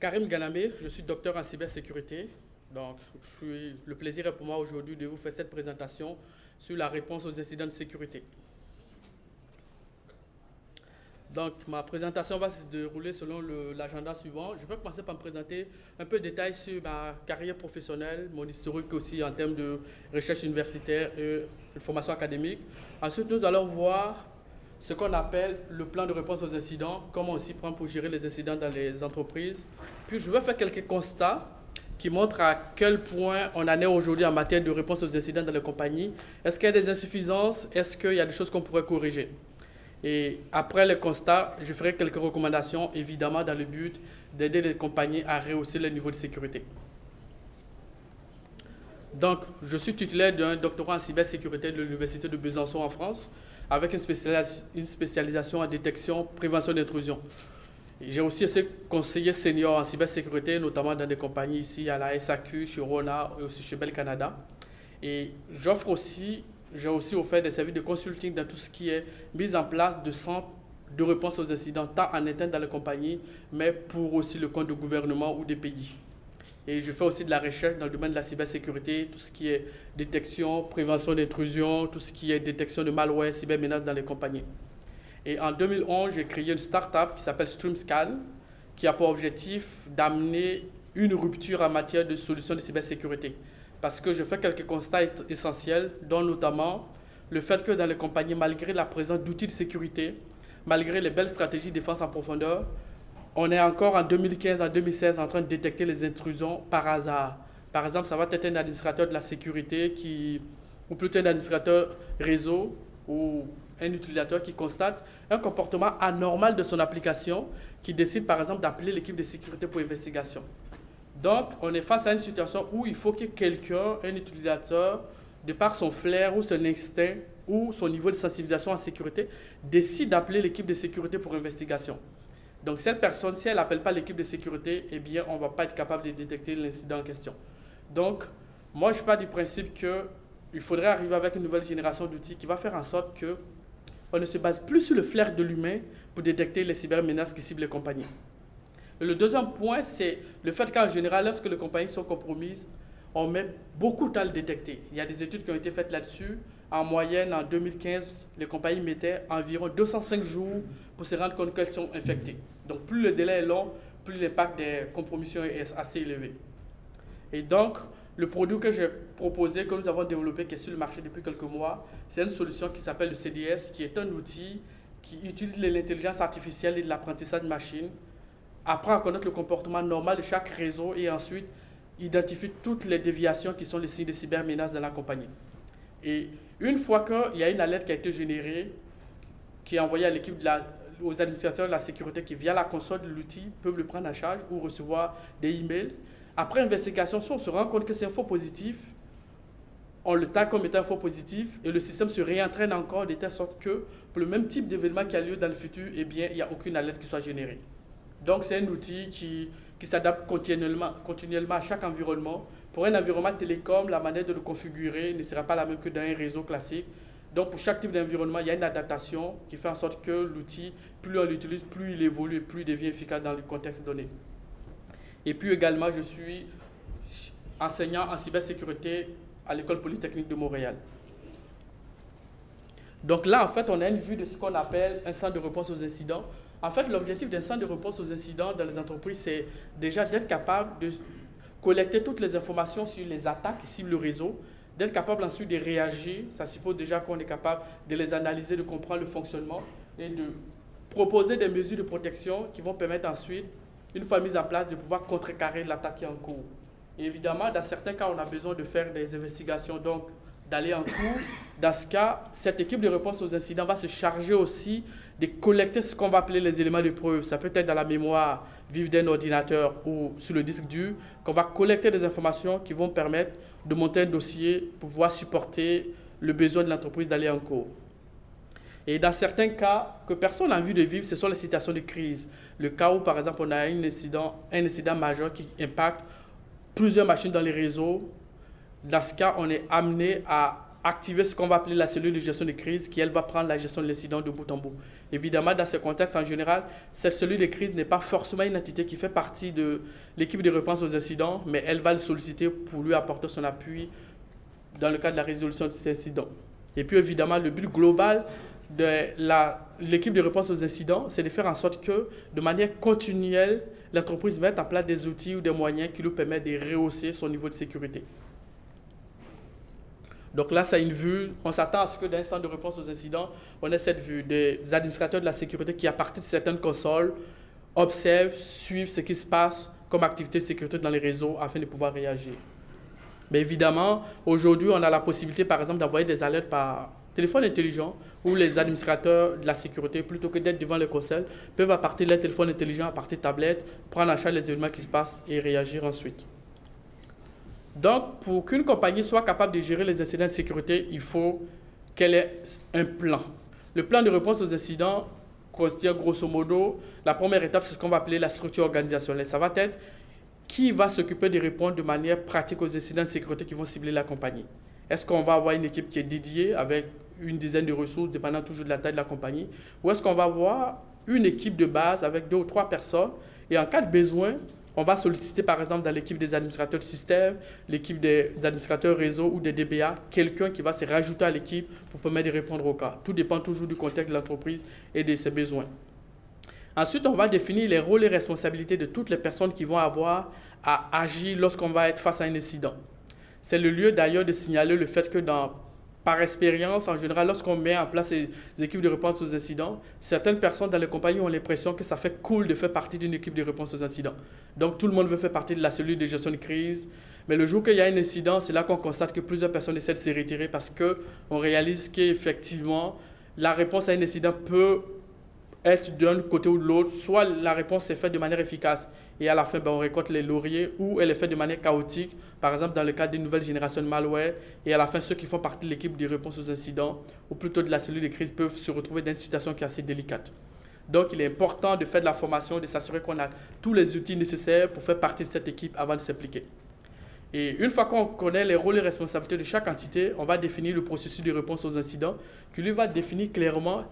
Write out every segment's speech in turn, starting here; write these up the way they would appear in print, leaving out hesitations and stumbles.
Karim Ganamé, je suis docteur en cybersécurité. Donc, le plaisir est pour moi aujourd'hui de vous faire cette présentation sur la réponse aux incidents de sécurité. Donc, ma présentation va se dérouler selon l'agenda suivant. Je vais commencer par me présenter un peu de détails sur ma carrière professionnelle, mon historique aussi en termes de recherche universitaire et de formation académique. Ensuite, nous allons voir ce qu'on appelle le plan de réponse aux incidents, comment on s'y prend pour gérer les incidents dans les entreprises. Puis, je vais faire quelques constats qui montrent à quel point on en est aujourd'hui en matière de réponse aux incidents dans les compagnies. Est-ce qu'il y a des insuffisances? Est-ce qu'il y a des choses qu'on pourrait corriger? Et après le constat, je ferai quelques recommandations, évidemment dans le but d'aider les compagnies à rehausser le niveau de sécurité. Donc, je suis titulaire d'un doctorat en cybersécurité de l'Université de Besançon en France, avec une spécialisation en détection, prévention d'intrusion. J'ai aussi été conseiller senior en cybersécurité, notamment dans des compagnies ici à la SAQ, chez Rona et aussi chez Bell Canada. Et j'ai aussi offert des services de consulting dans tout ce qui est mise en place de centres de réponse aux incidents, tant en interne dans les compagnies, mais pour aussi le compte du gouvernement ou des pays. Et je fais aussi de la recherche dans le domaine de la cybersécurité, tout ce qui est détection, prévention d'intrusion, tout ce qui est détection de malware, cybermenaces dans les compagnies. Et en 2011, j'ai créé une start-up qui s'appelle StreamScan, qui a pour objectif d'amener une rupture en matière de solutions de cybersécurité. Parce que je fais quelques constats essentiels, dont notamment le fait que dans les compagnies, malgré la présence d'outils de sécurité, malgré les belles stratégies de défense en profondeur, on est encore en 2015, en 2016 en train de détecter les intrusions par hasard. Par exemple, ça va être un administrateur de la sécurité ou plutôt un administrateur réseau ou un utilisateur qui constate un comportement anormal de son application, qui décide par exemple d'appeler l'équipe de sécurité pour investigation. Donc, on est face à une situation où il faut que quelqu'un, un utilisateur, de par son flair ou son instinct ou son niveau de sensibilisation en sécurité, décide d'appeler l'équipe de sécurité pour investigation. Donc, cette personne, si elle n'appelle pas l'équipe de sécurité, eh bien, on ne va pas être capable de détecter l'incident en question. Donc, moi, je pars du principe qu'il faudrait arriver avec une nouvelle génération d'outils qui va faire en sorte qu'on ne se base plus sur le flair de l'humain pour détecter les cybermenaces qui ciblent les compagnies. Et le deuxième point, c'est le fait qu'en général, lorsque les compagnies sont compromises, on met beaucoup de temps à le détecter. Il y a des études qui ont été faites là-dessus. En moyenne, en 2015, les compagnies mettaient environ 205 jours pour se rendre compte qu'elles sont infectées. Donc, plus le délai est long, plus l'impact des compromissions est assez élevé. Et donc, le produit que j'ai proposé, que nous avons développé, qui est sur le marché depuis quelques mois, c'est une solution qui s'appelle le CDS, qui est un outil qui utilise l'intelligence artificielle et de l'apprentissage de machine, apprend à connaître le comportement normal de chaque réseau et ensuite identifie toutes les déviations qui sont les signes de cybermenaces dans la compagnie. Et une fois qu'il y a une alerte qui a été générée, qui est envoyée à l'équipe aux administrateurs de la sécurité qui, via la console de l'outil, peuvent le prendre en charge ou recevoir des emails. Après investigation, si on se rend compte que c'est un faux positif, on le tag comme étant un faux positif et le système se réentraîne encore de telle sorte que pour le même type d'événement qui a lieu dans le futur, eh bien, il n'y a aucune alerte qui soit générée. Donc, c'est un outil qui s'adapte continuellement à chaque environnement. Pour un environnement télécom, la manière de le configurer ne sera pas la même que dans un réseau classique. Donc, pour chaque type d'environnement, il y a une adaptation qui fait en sorte que l'outil, plus on l'utilise, plus il évolue et plus il devient efficace dans le contexte donné. Et puis également, je suis enseignant en cybersécurité à l'École polytechnique de Montréal. Donc là, en fait, on a une vue de ce qu'on appelle un centre de réponse aux incidents. En fait, l'objectif d'un centre de réponse aux incidents dans les entreprises, c'est déjà d'être capable de collecter toutes les informations sur les attaques qui ciblent le réseau, d'être capable ensuite de réagir. Ça suppose déjà qu'on est capable de les analyser, de comprendre le fonctionnement et de proposer des mesures de protection qui vont permettre ensuite, une fois mise en place, de pouvoir contrecarrer l'attaque qui est en cours. Et évidemment, dans certains cas, on a besoin de faire des investigations, donc d'aller en cours. Dans ce cas, cette équipe de réponse aux incidents va se charger aussi de collecter ce qu'on va appeler les éléments de preuve. Ça peut être dans la mémoire vive d'un ordinateur ou sur le disque dur, qu'on va collecter des informations qui vont permettre de monter un dossier pour pouvoir supporter le besoin de l'entreprise d'aller en cours. Et dans certains cas que personne n'a envie de vivre, ce sont les situations de crise. Le cas où, par exemple, on a un incident majeur qui impacte plusieurs machines dans les réseaux. Dans ce cas, on est amené à activer ce qu'on va appeler la cellule de gestion de crise qui, elle, va prendre la gestion de l'incident de bout en bout. Évidemment, dans ce contexte, en général, cette cellule de crise n'est pas forcément une entité qui fait partie de l'équipe de réponse aux incidents, mais elle va le solliciter pour lui apporter son appui dans le cadre de la résolution de ces incidents. Et puis, évidemment, le but global de l'équipe de réponse aux incidents, c'est de faire en sorte que, de manière continuelle, l'entreprise mette en place des outils ou des moyens qui lui permettent de rehausser son niveau de sécurité. Donc là, c'est une vue, on s'attend à ce que dans un centre de réponse aux incidents, on ait cette vue des administrateurs de la sécurité qui, à partir de certaines consoles, observent, suivent ce qui se passe comme activité de sécurité dans les réseaux afin de pouvoir réagir. Mais évidemment, aujourd'hui, on a la possibilité, par exemple, d'envoyer des alertes par téléphone intelligent où les administrateurs de la sécurité, plutôt que d'être devant le console, peuvent, à partir de leur téléphone intelligent, à partir de tablette, prendre en charge les événements qui se passent et réagir ensuite. Donc, pour qu'une compagnie soit capable de gérer les incidents de sécurité, il faut qu'elle ait un plan. Le plan de réponse aux incidents consiste grosso modo, la première étape, c'est ce qu'on va appeler la structure organisationnelle. Ça va être qui va s'occuper de répondre de manière pratique aux incidents de sécurité qui vont cibler la compagnie. Est-ce qu'on va avoir une équipe qui est dédiée avec une dizaine de ressources, dépendant toujours de la taille de la compagnie, ou est-ce qu'on va avoir une équipe de base avec 2 ou 3 personnes et en cas de besoin, on va solliciter par exemple dans l'équipe des administrateurs de système, l'équipe des administrateurs réseau ou des DBA, quelqu'un qui va se rajouter à l'équipe pour permettre de répondre au cas. Tout dépend toujours du contexte de l'entreprise et de ses besoins. Ensuite, on va définir les rôles et responsabilités de toutes les personnes qui vont avoir à agir lorsqu'on va être face à un incident. C'est le lieu d'ailleurs de signaler le fait que par expérience, en général, lorsqu'on met en place les équipes de réponse aux incidents, certaines personnes dans les compagnies ont l'impression que ça fait cool de faire partie d'une équipe de réponse aux incidents. Donc, tout le monde veut faire partie de la cellule de gestion de crise. Mais le jour qu'il y a un incident, c'est là qu'on constate que plusieurs personnes essaient de se retirer parce qu'on réalise qu'effectivement, la réponse à un incident peut être d'un côté ou de l'autre. Soit la réponse est faite de manière efficace et à la fin, on récolte les lauriers, ou elle est faite de manière chaotique, par exemple dans le cadre d'une nouvelle génération de malware, et à la fin, ceux qui font partie de l'équipe de réponse aux incidents, ou plutôt de la cellule de crise, peuvent se retrouver dans une situation qui est assez délicate. Donc, il est important de faire de la formation, de s'assurer qu'on a tous les outils nécessaires pour faire partie de cette équipe avant de s'impliquer. Et une fois qu'on connaît les rôles et responsabilités de chaque entité, on va définir le processus de réponse aux incidents, qui lui va définir clairement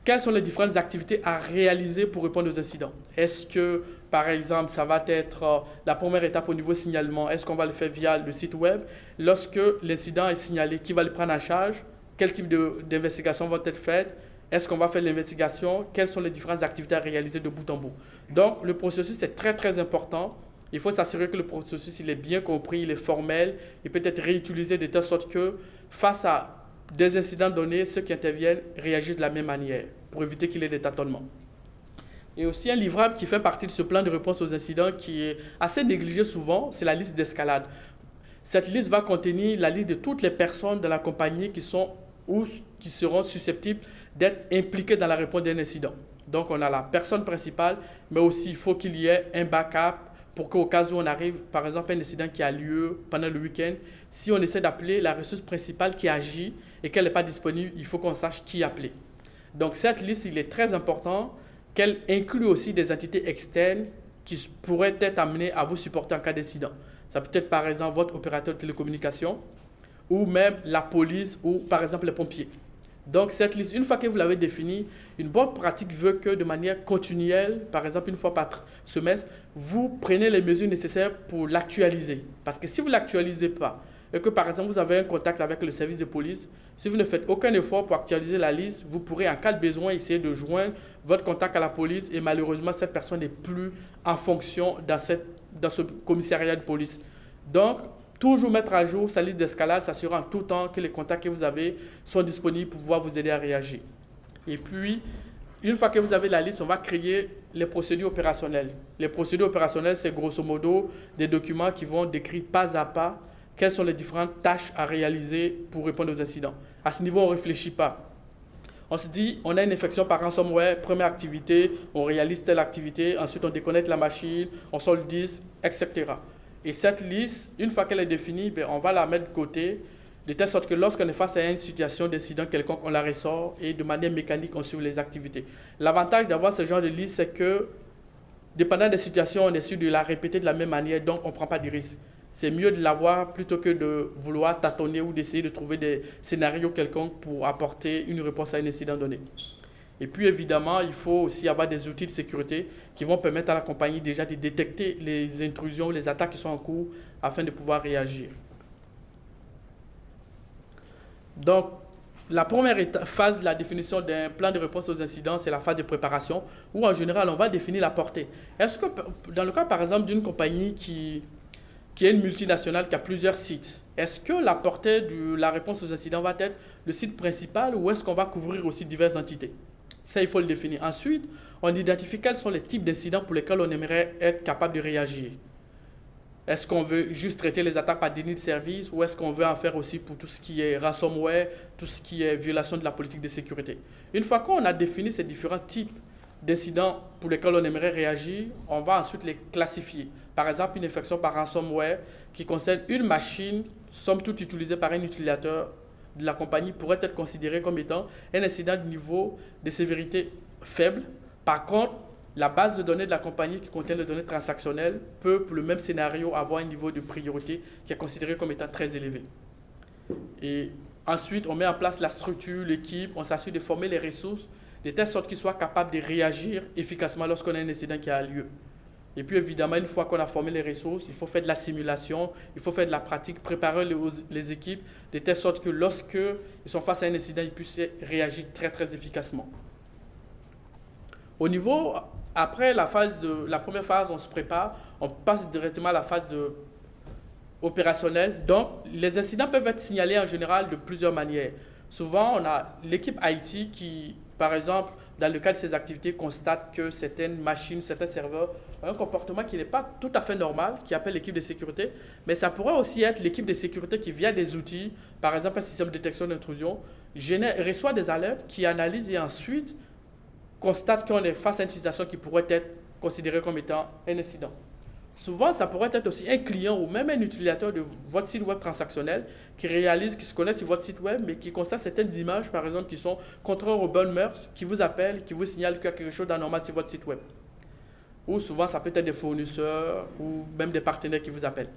quelles sont les différentes activités à réaliser pour répondre aux incidents. Est-ce que, par exemple, ça va être la première étape au niveau signalement? Est-ce qu'on va le faire via le site web? Lorsque l'incident est signalé, qui va le prendre en charge? Quel type d'investigation va être faite? Est-ce qu'on va faire l'investigation? Quelles sont les différentes activités à réaliser de bout en bout? Donc, le processus est très, très important. Il faut s'assurer que le processus il est bien compris, il est formel, il peut être réutilisé de telle sorte que, face à des incidents donnés, ceux qui interviennent réagissent de la même manière pour éviter qu'il y ait des tâtonnements. Et aussi un livrable qui fait partie de ce plan de réponse aux incidents qui est assez négligé souvent, c'est la liste d'escalade. Cette liste va contenir la liste de toutes les personnes de la compagnie qui sont ou qui seront susceptibles d'être impliquées dans la réponse d'un incident. Donc on a la personne principale, mais aussi il faut qu'il y ait un backup pour qu'au cas où on arrive, par exemple, un incident qui a lieu pendant le week-end, si on essaie d'appeler la ressource principale qui agit et qu'elle n'est pas disponible, il faut qu'on sache qui appeler. Donc cette liste, il est très important qu'elle inclue aussi des entités externes qui pourraient être amenées à vous supporter en cas d'incident. Ça peut être par exemple votre opérateur de télécommunication ou même la police ou par exemple les pompiers. Donc cette liste, une fois que vous l'avez définie, une bonne pratique veut que de manière continuelle, par exemple une fois par semestre, vous prenez les mesures nécessaires pour l'actualiser. Parce que si vous ne l'actualisez pas, et que par exemple vous avez un contact avec le service de police, si vous ne faites aucun effort pour actualiser la liste, vous pourrez en cas de besoin essayer de joindre votre contact à la police et malheureusement cette personne n'est plus en fonction dans ce commissariat de police. Donc, toujours mettre à jour sa liste d'escalade, s'assurer en tout temps que les contacts que vous avez sont disponibles pour pouvoir vous aider à réagir. Et puis, une fois que vous avez la liste, on va créer les procédures opérationnelles. Les procédures opérationnelles, c'est grosso modo des documents qui vont décrire pas à pas quelles sont les différentes tâches à réaliser pour répondre aux incidents. À ce niveau, on ne réfléchit pas. On se dit, on a une infection par ransomware, première activité, on réalise telle activité, ensuite on déconnecte la machine, on sort le disque, etc. Et cette liste, une fois qu'elle est définie, on va la mettre de côté, de telle sorte que lorsqu'on est face à une situation d'incident quelconque, on la ressort et de manière mécanique, on suit les activités. L'avantage d'avoir ce genre de liste, c'est que, dépendant des situations, on est sûr de la répéter de la même manière, donc on ne prend pas de risque. C'est mieux de l'avoir plutôt que de vouloir tâtonner ou d'essayer de trouver des scénarios quelconques pour apporter une réponse à un incident donné. Et puis évidemment, il faut aussi avoir des outils de sécurité qui vont permettre à la compagnie déjà de détecter les intrusions, les attaques qui sont en cours afin de pouvoir réagir. Donc, la première phase de la définition d'un plan de réponse aux incidents, c'est la phase de préparation où en général, on va définir la portée. Est-ce que dans le cas par exemple d'une compagnie qui est une multinationale qui a plusieurs sites, est-ce que la portée de la réponse aux incidents va être le site principal ou est-ce qu'on va couvrir aussi diverses entités? Ça, il faut le définir. Ensuite, on identifie quels sont les types d'incidents pour lesquels on aimerait être capable de réagir. Est-ce qu'on veut juste traiter les attaques par déni de service ou est-ce qu'on veut en faire aussi pour tout ce qui est ransomware, tout ce qui est violation de la politique de sécurité? Une fois qu'on a défini ces différents types d'incidents pour lesquels on aimerait réagir, on va ensuite les classifier. Par exemple, une infection par ransomware qui concerne une machine, somme toute utilisée par un utilisateur de la compagnie, pourrait être considérée comme étant un incident de niveau de sévérité faible. Par contre, la base de données de la compagnie qui contient les données transactionnelles peut, pour le même scénario, avoir un niveau de priorité qui est considéré comme étant très élevé. Et ensuite, on met en place la structure, l'équipe, on s'assure de former les ressources de telle sorte qu'ils soient capables de réagir efficacement lorsqu'on a un incident qui a lieu. Et puis évidemment, une fois qu'on a formé les ressources, il faut faire de la simulation, il faut faire de la pratique, préparer les équipes de telle sorte que lorsqu'ils sont face à un incident, ils puissent réagir très très efficacement. Au niveau, après la première phase, on se prépare, on passe directement à la phase opérationnelle. Donc, les incidents peuvent être signalés en général de plusieurs manières. Souvent, on a l'équipe IT qui, par exemple, dans le cadre de ses activités, constate que certaines machines, certains serveurs ont un comportement qui n'est pas tout à fait normal, qui appelle l'équipe de sécurité. Mais ça pourrait aussi être l'équipe de sécurité qui, via des outils, par exemple un système de détection d'intrusion, reçoit des alertes, qui analyse et ensuite constate qu'on est face à une situation qui pourrait être considérée comme étant un incident. Souvent, ça pourrait être aussi un client ou même un utilisateur de votre site web transactionnel qui se connaît sur votre site web, mais qui constate certaines images, par exemple, qui sont contraires aux bonnes mœurs, qui vous appellent, qui vous signalent qu'il y a quelque chose d'anormal sur votre site web. Ou souvent, ça peut être des fournisseurs ou même des partenaires qui vous appellent.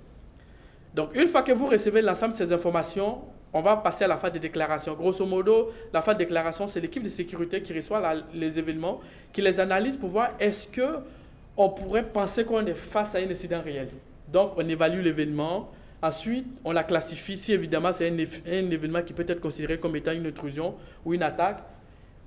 Donc, une fois que vous recevez l'ensemble de ces informations, on va passer à la phase de déclaration. Grosso modo, la phase de déclaration, c'est l'équipe de sécurité qui reçoit les événements, qui les analyse pour voir est-ce qu'on pourrait penser qu'on est face à un incident réel. Donc, on évalue l'événement. Ensuite, on la classifie si évidemment c'est un événement qui peut être considéré comme étant une intrusion ou une attaque.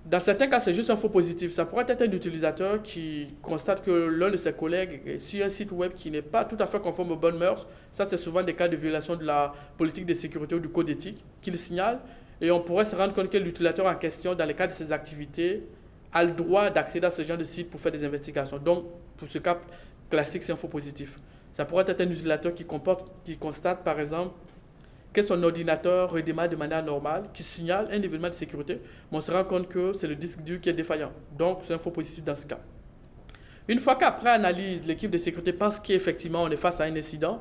Dans certains cas, c'est juste un faux positif. Ça pourrait être un utilisateur qui constate que l'un de ses collègues est sur un site web qui n'est pas tout à fait conforme aux bonnes mœurs. Ça, c'est souvent des cas de violation de la politique de sécurité ou du code éthique qu'il signale. Et on pourrait se rendre compte que l'utilisateur en question, dans le cadre de ses activités, a le droit d'accéder à ce genre de site pour faire des investigations. Donc, pour ce cas classique, c'est un faux positif. Ça pourrait être un utilisateur qui constate, par exemple, que son ordinateur redémarre de manière normale, qui signale un événement de sécurité, mais on se rend compte que c'est le disque dur qui est défaillant. Donc, c'est un faux positif dans ce cas. Une fois qu'après analyse, l'équipe de sécurité pense qu'effectivement, on est face à un incident,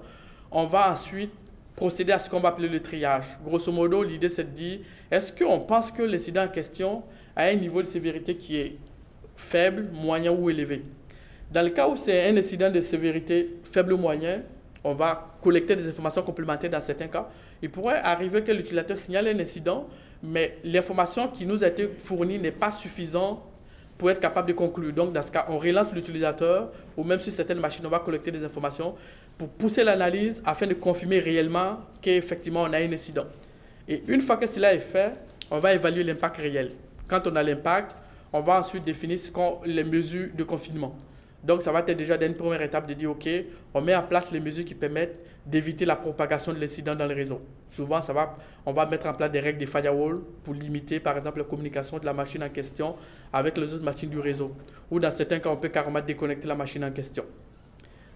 on va ensuite procéder à ce qu'on va appeler le triage. Grosso modo, l'idée, c'est de dire, est-ce qu'on pense que l'incident en question a un niveau de sévérité qui est faible, moyen ou élevé? Dans le cas où c'est un incident de sévérité faible ou moyen, on va collecter des informations complémentaires dans certains cas. Il pourrait arriver que l'utilisateur signale un incident, mais l'information qui nous a été fournie n'est pas suffisante pour être capable de conclure. Donc, dans ce cas, on relance l'utilisateur, ou même sur certaines machines, on va collecter des informations pour pousser l'analyse afin de confirmer réellement qu'effectivement, on a un incident. Et une fois que cela est fait, on va évaluer l'impact réel. Quand on a l'impact, on va ensuite définir les mesures de confinement. Donc, ça va être déjà une première étape de dire, OK, on met en place les mesures qui permettent d'éviter la propagation de l'incident dans le réseau. Souvent, on va mettre en place des règles de firewall pour limiter, par exemple, la communication de la machine en question avec les autres machines du réseau. Ou dans certains cas, on peut carrément déconnecter la machine en question.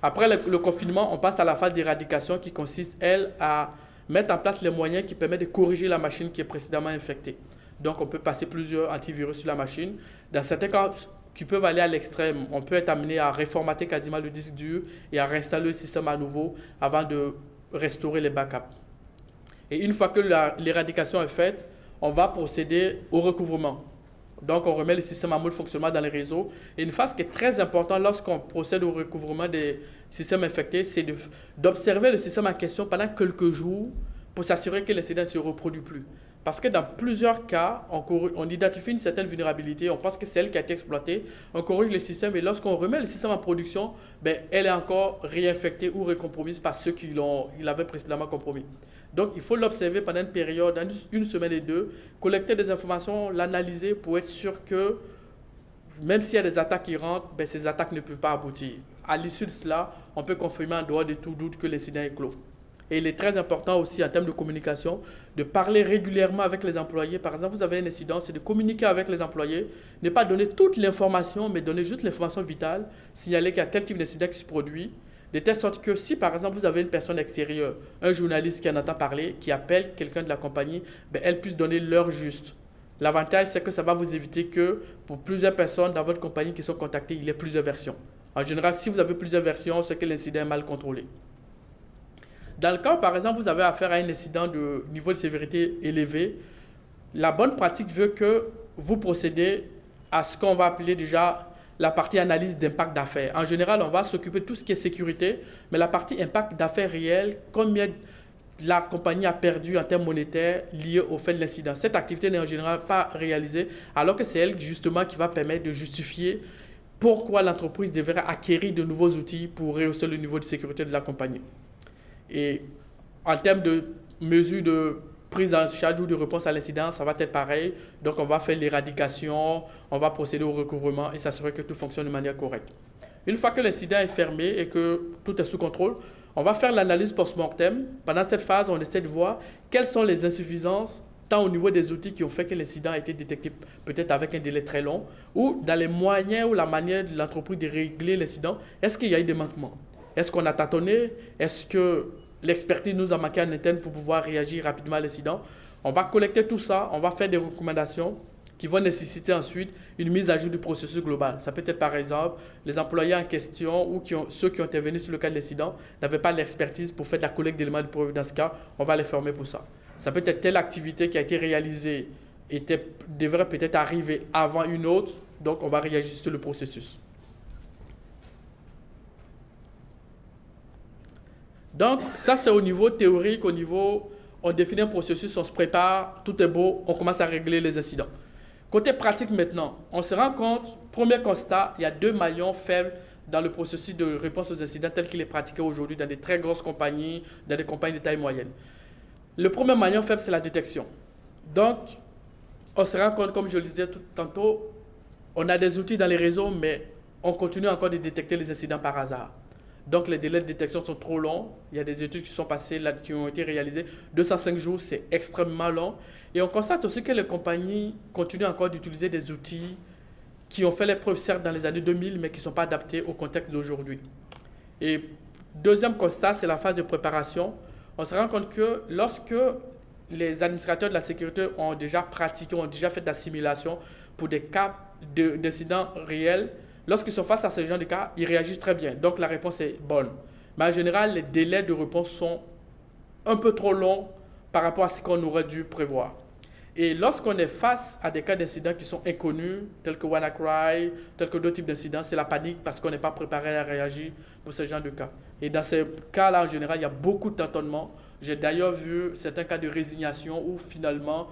Après le confinement, on passe à la phase d'éradication qui consiste, elle, à mettre en place les moyens qui permettent de corriger la machine qui est précédemment infectée. Donc, on peut passer plusieurs antivirus sur la machine. Dans certains cas, qui peuvent aller à l'extrême, on peut être amené à reformater quasiment le disque dur et à réinstaller le système à nouveau avant de restaurer les backups. Et une fois que l'éradication est faite, on va procéder au recouvrement. Donc, on remet le système en mode fonctionnement dans les réseaux. Et une phase qui est très importante lorsqu'on procède au recouvrement des systèmes infectés, c'est d'observer le système en question pendant quelques jours pour s'assurer que l'incident ne se reproduit plus. Parce que dans plusieurs cas, on identifie une certaine vulnérabilité, on pense que c'est elle qui a été exploitée, on corrige le système et lorsqu'on remet le système en production, elle est encore réinfectée ou recompromise par ceux qui l'avaient précédemment compromis. Donc, il faut l'observer pendant une période, une semaine et deux, collecter des informations, l'analyser pour être sûr que même s'il y a des attaques qui rentrent, ces attaques ne peuvent pas aboutir. À l'issue de cela, on peut confirmer en dehors de tout doute que l'incident est clos. Et il est très important aussi en termes de communication de parler régulièrement avec les employés. Par exemple, vous avez un incident, c'est de communiquer avec les employés, ne pas donner toute l'information, mais donner juste l'information vitale, signaler qu'il y a tel type d'incident qui se produit, de telle sorte que si par exemple vous avez une personne extérieure, un journaliste qui en entend parler, qui appelle quelqu'un de la compagnie, elle puisse donner l'heure juste. L'avantage, c'est que ça va vous éviter que pour plusieurs personnes dans votre compagnie qui sont contactées, il y ait plusieurs versions. En général, si vous avez plusieurs versions, c'est que l'incident est mal contrôlé. Dans le cas où, par exemple, vous avez affaire à un incident de niveau de sévérité élevé, la bonne pratique veut que vous procédez à ce qu'on va appeler déjà la partie analyse d'impact d'affaires. En général, on va s'occuper de tout ce qui est sécurité, mais la partie impact d'affaires réel, combien la compagnie a perdu en termes monétaires liés au fait de l'incident. Cette activité n'est en général pas réalisée, alors que c'est elle justement qui va permettre de justifier pourquoi l'entreprise devrait acquérir de nouveaux outils pour rehausser le niveau de sécurité de la compagnie. Et en termes de mesures de prise en charge ou de réponse à l'incident, ça va être pareil. Donc, on va faire l'éradication, on va procéder au recouvrement et s'assurer que tout fonctionne de manière correcte. Une fois que l'incident est fermé et que tout est sous contrôle, on va faire l'analyse post-mortem. Pendant cette phase, on essaie de voir quelles sont les insuffisances, tant au niveau des outils qui ont fait que l'incident a été détecté peut-être avec un délai très long, ou dans les moyens ou la manière de l'entreprise de régler l'incident, est-ce qu'il y a eu des manquements? Est-ce qu'on a tâtonné? Est-ce que l'expertise nous a manqué en interne pour pouvoir réagir rapidement à l'incident? On va collecter tout ça, on va faire des recommandations qui vont nécessiter ensuite une mise à jour du processus global. Ça peut être par exemple les employés en question ou ceux qui ont intervenu sur le cas de l'incident n'avaient pas l'expertise pour faire de la collecte d'éléments de preuve. Dans ce cas, on va les former pour ça. Ça peut être telle activité qui a été réalisée devrait peut-être arriver avant une autre, donc on va réagir sur le processus. Donc, ça, c'est au niveau théorique, au niveau, on définit un processus, on se prépare, tout est beau, on commence à régler les incidents. Côté pratique maintenant, on se rend compte, premier constat, il y a deux maillons faibles dans le processus de réponse aux incidents tel qu'il est pratiqué aujourd'hui dans des très grosses compagnies, dans des compagnies de taille moyenne. Le premier maillon faible, c'est la détection. Donc, on se rend compte, comme je le disais tantôt, on a des outils dans les réseaux, mais on continue encore de détecter les incidents par hasard. Donc, les délais de détection sont trop longs. Il y a des études qui sont passées, qui ont été réalisées. 205 jours, c'est extrêmement long. Et on constate aussi que les compagnies continuent encore d'utiliser des outils qui ont fait les preuves, certes, dans les années 2000, mais qui ne sont pas adaptés au contexte d'aujourd'hui. Et deuxième constat, c'est la phase de préparation. On se rend compte que lorsque les administrateurs de la sécurité ont déjà pratiqué, ont déjà fait de la simulation pour des cas d'incidents réels, lorsqu'ils sont face à ce genre de cas, ils réagissent très bien. Donc, la réponse est bonne. Mais en général, les délais de réponse sont un peu trop longs par rapport à ce qu'on aurait dû prévoir. Et lorsqu'on est face à des cas d'incidents qui sont inconnus, tels que WannaCry, tels que d'autres types d'incidents, c'est la panique parce qu'on n'est pas préparé à réagir pour ce genre de cas. Et dans ces cas-là, en général, il y a beaucoup de tâtonnements. J'ai d'ailleurs vu certains cas de résignation où finalement,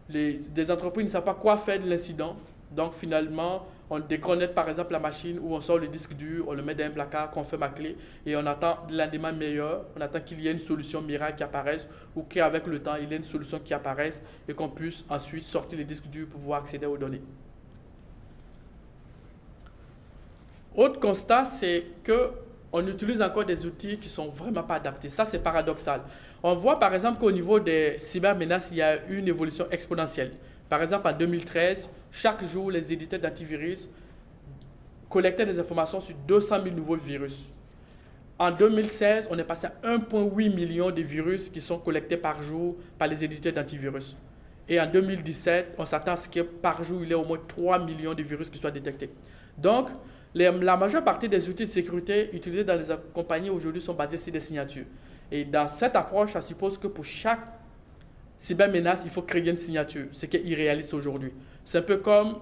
des entreprises ne savent pas quoi faire de l'incident. Donc finalement, on déconnecte par exemple la machine ou on sort le disque dur, on le met dans un placard, qu'on ferme à clé et on attend de l'endemain meilleur, on attend qu'il y ait une solution miracle qui apparaisse ou qu'avec le temps, il y ait une solution qui apparaisse et qu'on puisse ensuite sortir le disque dur pour pouvoir accéder aux données. Autre constat, c'est qu'on utilise encore des outils qui ne sont vraiment pas adaptés. Ça, c'est paradoxal. On voit par exemple qu'au niveau des cybermenaces, il y a une évolution exponentielle. Par exemple, en 2013, chaque jour, les éditeurs d'antivirus collectaient des informations sur 200 000 nouveaux virus. En 2016, on est passé à 1,8 million de virus qui sont collectés par jour par les éditeurs d'antivirus. Et en 2017, on s'attend à ce que par jour, il y ait au moins 3 millions de virus qui soient détectés. Donc, la majeure partie des outils de sécurité utilisés dans les compagnies aujourd'hui sont basés sur des signatures. Et dans cette approche, ça suppose que pour chaque cybermenace, il faut créer une signature, ce qui est irréaliste aujourd'hui. C'est un peu comme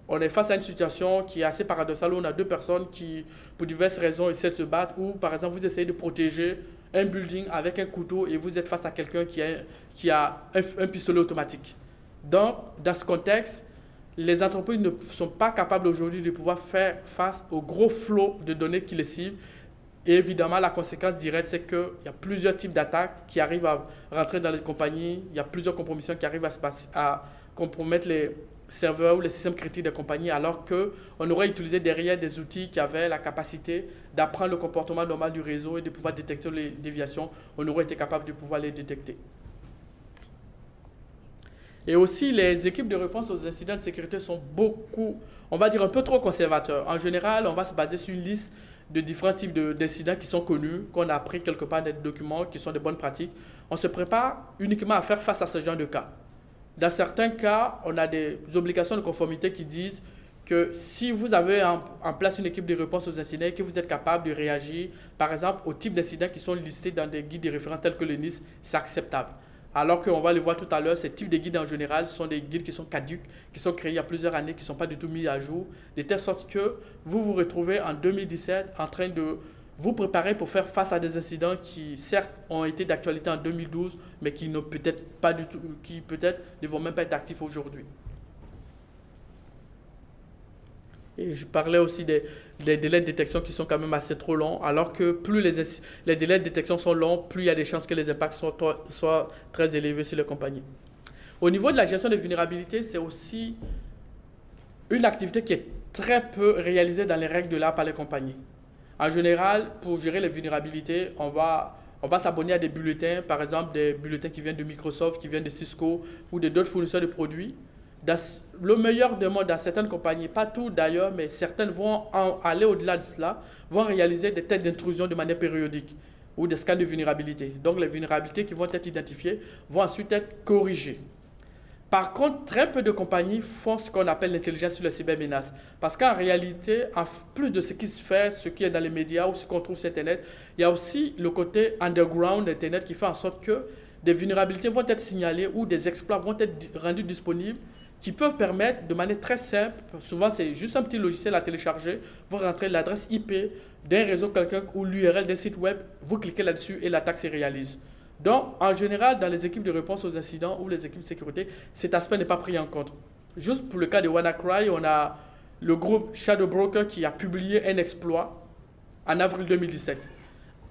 on est face à une situation qui est assez paradoxale où on a deux personnes qui, pour diverses raisons, essaient de se battre. Ou par exemple, vous essayez de protéger un building avec un couteau et vous êtes face à quelqu'un qui a un pistolet automatique. Donc, dans ce contexte, les entreprises ne sont pas capables aujourd'hui de pouvoir faire face au gros flot de données qui les ciblent. Et évidemment, la conséquence directe, c'est qu'il y a plusieurs types d'attaques qui arrivent à rentrer dans les compagnies. Il y a plusieurs compromissions qui arrivent à compromettre les serveurs ou les systèmes critiques des compagnies, alors qu'on aurait utilisé derrière des outils qui avaient la capacité d'apprendre le comportement normal du réseau et de pouvoir détecter les déviations. On aurait été capable de pouvoir les détecter. Et aussi, les équipes de réponse aux incidents de sécurité sont beaucoup, on va dire, un peu trop conservateurs. En général, on va se baser sur une liste de différents types d'incidents qui sont connus, qu'on a appris quelque part dans des documents qui sont de bonnes pratiques. On se prépare uniquement à faire face à ce genre de cas. Dans certains cas, on a des obligations de conformité qui disent que si vous avez en place une équipe de réponse aux incidents et que vous êtes capable de réagir, par exemple, au type d'incidents qui sont listés dans des guides de référence tels que le NIST, c'est acceptable. Alors qu'on va le voir tout à l'heure, ces types de guides en général sont des guides qui sont caducs, qui sont créés il y a plusieurs années, qui ne sont pas du tout mis à jour, de telle sorte que vous vous retrouvez en 2017 en train de vous préparer pour faire face à des incidents qui, certes, ont été d'actualité en 2012, mais qui ne peut-être pas du tout, qui peut-être ne vont même pas être actifs aujourd'hui. Et je parlais aussi des délais de détection qui sont quand même assez trop longs, alors que plus les délais de détection sont longs, plus il y a des chances que les impacts soient très élevés sur les compagnies. Au niveau de la gestion des vulnérabilités, c'est aussi une activité qui est très peu réalisée dans les règles de l'art par les compagnies. En général, pour gérer les vulnérabilités, on va s'abonner à des bulletins, par exemple des bulletins qui viennent de Microsoft, qui viennent de Cisco ou d'autres fournisseurs de produits. Dans le meilleur des mondes, dans certaines compagnies, pas toutes d'ailleurs, mais certaines vont aller au-delà de cela, vont réaliser des tests d'intrusion de manière périodique ou des scans de vulnérabilité. Donc les vulnérabilités qui vont être identifiées vont ensuite être corrigées. Par contre, très peu de compagnies font ce qu'on appelle l'intelligence sur les cybermenaces. Parce qu'en réalité, en plus de ce qui se fait, ce qui est dans les médias ou ce qu'on trouve sur Internet, il y a aussi le côté underground d'Internet qui fait en sorte que des vulnérabilités vont être signalées ou des exploits vont être rendus disponibles qui peuvent permettre de manière très simple, souvent c'est juste un petit logiciel à télécharger, vous rentrez l'adresse IP d'un réseau quelqu'un ou l'URL d'un site web, vous cliquez là-dessus et l'attaque se réalise. Donc, en général, dans les équipes de réponse aux incidents ou les équipes de sécurité, cet aspect n'est pas pris en compte. Juste pour le cas de WannaCry, on a le groupe Shadow Broker qui a publié un exploit en avril 2017.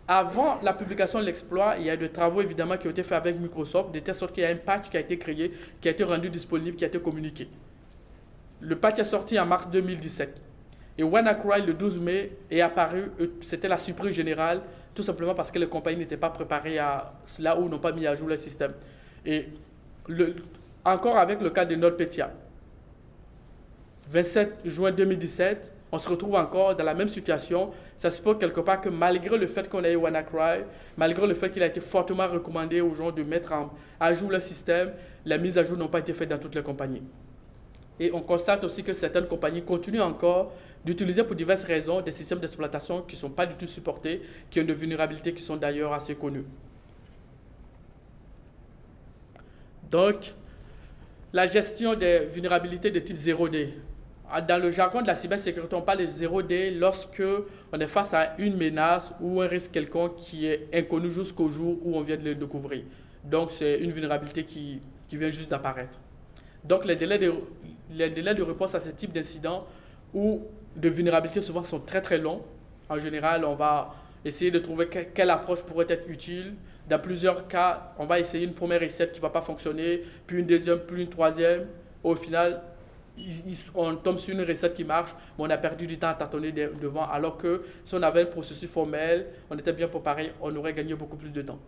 Avant la publication de l'exploit, il y a des travaux évidemment qui ont été faits avec Microsoft, de telle sorte qu'il y a un patch qui a été créé, qui a été rendu disponible, qui a été communiqué. Le patch est sorti en mars 2017. Et WannaCry, le 12 mai, est apparu, c'était la surprise générale, tout simplement parce que les compagnies n'étaient pas préparées à cela ou n'ont pas mis à jour le système. Et encore avec le cas de NotPetya, 27 juin 2017, on se retrouve encore dans la même situation. Ça se peut quelque part que malgré le fait qu'on ait eu WannaCry, malgré le fait qu'il a été fortement recommandé aux gens de mettre à jour le système, les mises à jour n'ont pas été faites dans toutes les compagnies. Et on constate aussi que certaines compagnies continuent encore d'utiliser pour diverses raisons des systèmes d'exploitation qui ne sont pas du tout supportés, qui ont des vulnérabilités qui sont d'ailleurs assez connues. Donc, la gestion des vulnérabilités de type 0D. Dans le jargon de la cybersécurité, on parle de 0D lorsque on est face à une menace ou un risque quelconque qui est inconnu jusqu'au jour où on vient de le découvrir. Donc, c'est une vulnérabilité qui vient juste d'apparaître. Donc, les délais de réponse à ce type d'incident ou de vulnérabilité souvent sont très très longs. En général, on va essayer de trouver quelle approche pourrait être utile. Dans plusieurs cas, on va essayer une première recette qui ne va pas fonctionner, puis une deuxième, puis une troisième. Au final, on tombe sur une recette qui marche, mais on a perdu du temps à tâtonner devant, alors que si on avait un processus formel, on était bien préparé, on aurait gagné beaucoup plus de temps.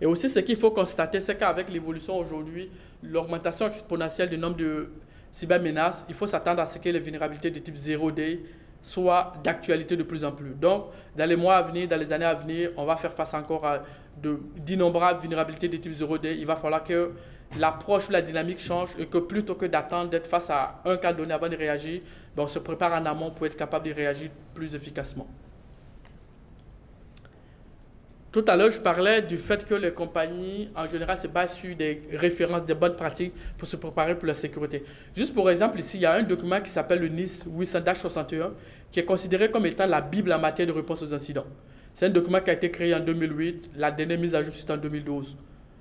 Et aussi, ce qu'il faut constater, c'est qu'avec l'évolution aujourd'hui, l'augmentation exponentielle du nombre de cybermenaces, il faut s'attendre à ce que les vulnérabilités de type 0D soient d'actualité de plus en plus. Donc, dans les mois à venir, dans les années à venir, on va faire face encore à d'innombrables vulnérabilités de type 0D. Il va falloir que l'approche ou la dynamique change et que plutôt que d'attendre d'être face à un cas donné avant de réagir, on se prépare en amont pour être capable de réagir plus efficacement. Tout à l'heure, je parlais du fait que les compagnies, en général, se basent sur des références, des bonnes pratiques pour se préparer pour la sécurité. Juste pour exemple, ici, il y a un document qui s'appelle le NIST 800-61, qui est considéré comme étant la Bible en matière de réponse aux incidents. C'est un document qui a été créé en 2008, la dernière mise à jour, c'était en 2012.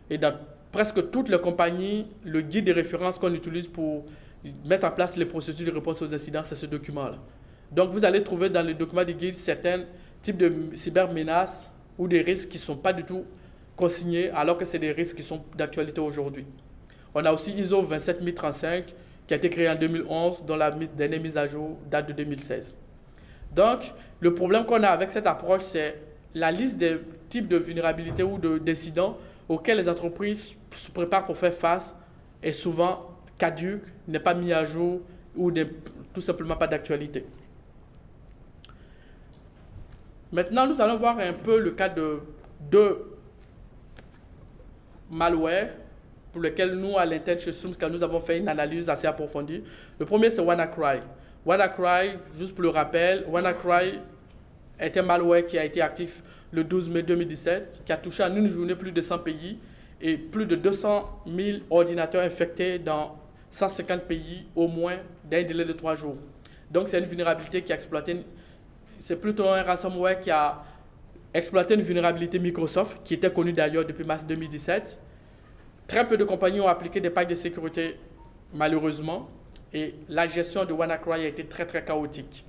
Et dans presque toutes les compagnies, le guide de référence qu'on utilise pour mettre en place les processus de réponse aux incidents, c'est ce document-là. Donc, vous allez trouver dans le document du guide certains types de cybermenaces ou des risques qui ne sont pas du tout consignés, alors que c'est des risques qui sont d'actualité aujourd'hui. On a aussi ISO 27035 qui a été créé en 2011, dont la dernière mise à jour date de 2016. Donc, le problème qu'on a avec cette approche, c'est la liste des types de vulnérabilités ou d'incidents auxquels les entreprises se préparent pour faire face est souvent caduque, n'est pas mis à jour ou n'est tout simplement pas d'actualité. Maintenant, nous allons voir un peu le cas de deux malwares pour lesquels nous, à l'interne chez Streamscan, nous avons fait une analyse assez approfondie. Le premier, c'est WannaCry. WannaCry, juste pour le rappel, WannaCry est un malware qui a été actif le 12 mai 2017, qui a touché en une journée plus de 100 pays et plus de 200 000 ordinateurs infectés dans 150 pays au moins d'un délai de 3 jours. Donc, c'est une vulnérabilité qui a exploité, c'est plutôt un ransomware qui a exploité une vulnérabilité Microsoft, qui était connue d'ailleurs depuis mars 2017. Très peu de compagnies ont appliqué des patchs de sécurité, malheureusement, et la gestion de WannaCry a été très très chaotique.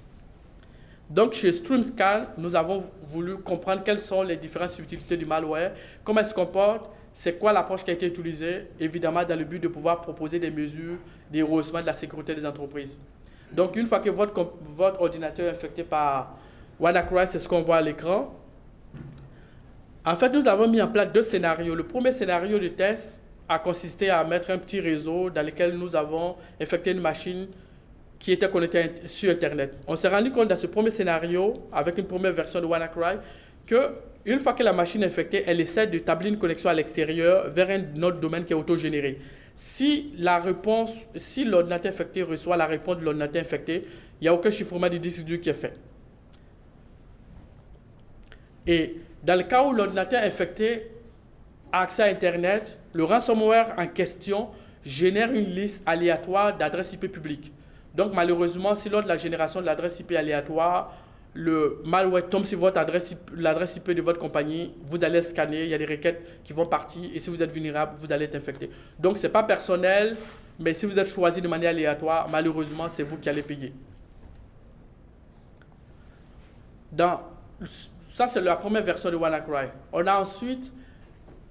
Donc, chez StreamScan, nous avons voulu comprendre quelles sont les différentes subtilités du malware, comment il se comporte, c'est quoi l'approche qui a été utilisée, évidemment dans le but de pouvoir proposer des mesures de rehaussement de la sécurité des entreprises. Donc, une fois que votre ordinateur est infecté par WannaCry, c'est ce qu'on voit à l'écran. En fait, nous avons mis en place deux scénarios. Le premier scénario de test a consisté à mettre un petit réseau dans lequel nous avons infecté une machine qui était connectée sur Internet. On s'est rendu compte dans ce premier scénario, avec une première version de WannaCry, qu'une fois que la machine est infectée, elle essaie d'établir une connexion à l'extérieur vers un autre domaine qui est autogénéré. Si l'ordinateur infecté reçoit la réponse de l'ordinateur infecté, il n'y a aucun chiffrement du disque dur qui est fait. Et dans le cas où l'ordinateur infecté a accès à Internet, le ransomware en question génère une liste aléatoire d'adresses IP publiques. Donc malheureusement, si lors de la génération de l'adresse IP aléatoire, le malware tombe sur l'adresse IP de votre compagnie, vous allez scanner, il y a des requêtes qui vont partir et si vous êtes vulnérable, vous allez être infecté. Donc ce n'est pas personnel, mais si vous êtes choisi de manière aléatoire, malheureusement, c'est vous qui allez payer. Ça, c'est la première version de WannaCry. On a ensuite